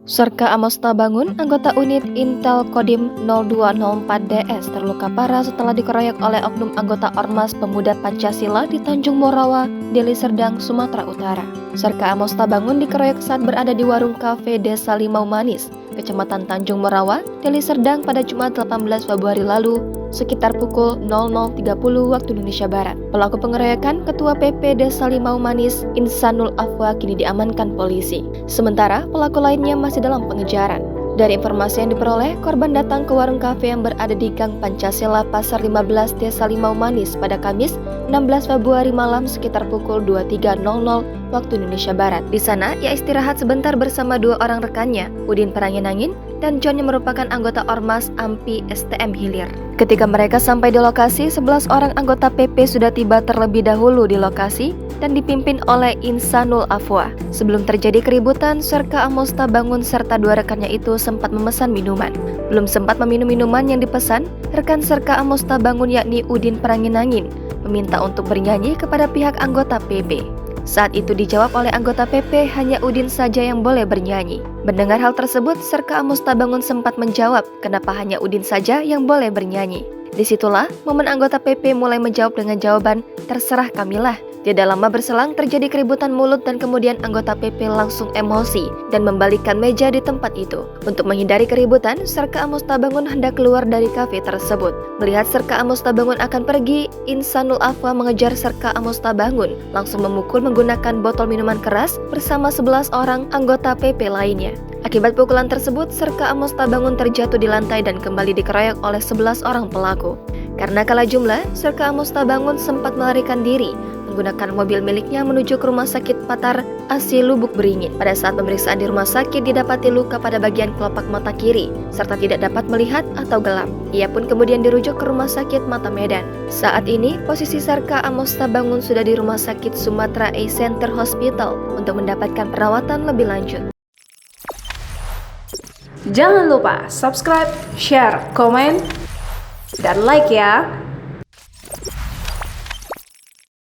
Serka Amosta Bangun, anggota unit Intel Kodim 0204DS terluka parah setelah dikeroyok oleh oknum anggota Ormas Pemuda Pancasila di Tanjung Morawa, Deli Serdang, Sumatera Utara. Serka Amosta Bangun dikeroyok saat berada di warung kafe Desa Limau Manis, Kecamatan Tanjung Morawa, Deli Serdang pada Jumat 18 Februari lalu, sekitar pukul 00.30 waktu Indonesia Barat. Pelaku pengeroyokan Ketua PP Desa Limau Manis, Insanul Afwa, kini diamankan polisi. Sementara pelaku lainnya masih dalam pengejaran. Dari informasi yang diperoleh, korban datang ke warung kafe yang berada di Gang Pancasila Pasar 15 Desa Limau Manis pada Kamis 16 Februari malam sekitar pukul 23.00 waktu Indonesia Barat. Di sana, ia istirahat sebentar bersama dua orang rekannya, Udin Peranginangin dan John yang merupakan anggota Ormas AMPI STM Hilir. Ketika mereka sampai di lokasi, 11 orang anggota PP sudah tiba terlebih dahulu di lokasi dan dipimpin oleh Insanul Afwa. Sebelum terjadi keributan, Serka Amosta Bangun serta dua rekannya itu sempat memesan minuman. Belum sempat meminum minuman yang dipesan, rekan Serka Amosta Bangun yakni Udin Peranginangin meminta untuk bernyanyi kepada pihak anggota PP. Saat itu dijawab oleh anggota PP, hanya Udin saja yang boleh bernyanyi. Mendengar hal tersebut, Serka Amosta Bangun sempat menjawab, kenapa hanya Udin saja yang boleh bernyanyi. Disitulah momen anggota PP mulai menjawab dengan jawaban, terserah kamilah. Tidak lama berselang terjadi keributan mulut dan kemudian anggota PP langsung emosi dan membalikkan meja di tempat itu. Untuk menghindari keributan, Serka Amosta Bangun hendak keluar dari kafe tersebut. Melihat Serka Amosta Bangun akan pergi, Insanul Afwa mengejar Serka Amosta Bangun, langsung memukul menggunakan botol minuman keras bersama 11 orang anggota PP lainnya. Akibat pukulan tersebut, Serka Amosta Bangun terjatuh di lantai dan kembali dikeroyok oleh 11 orang pelaku. Karena kalah jumlah, Serka Amosta Bangun sempat melarikan diri menggunakan mobil miliknya menuju ke rumah sakit Patar Asi Lubuk Beringin. Pada saat pemeriksaan di rumah sakit didapati luka pada bagian kelopak mata kiri serta tidak dapat melihat atau gelap. Ia pun kemudian dirujuk ke rumah sakit Mata Medan. Saat ini posisi Serka Amosta Bangun sudah di rumah sakit Sumatera Eye Center Hospital untuk mendapatkan perawatan lebih lanjut. Jangan lupa subscribe, share, komen, dan like ya.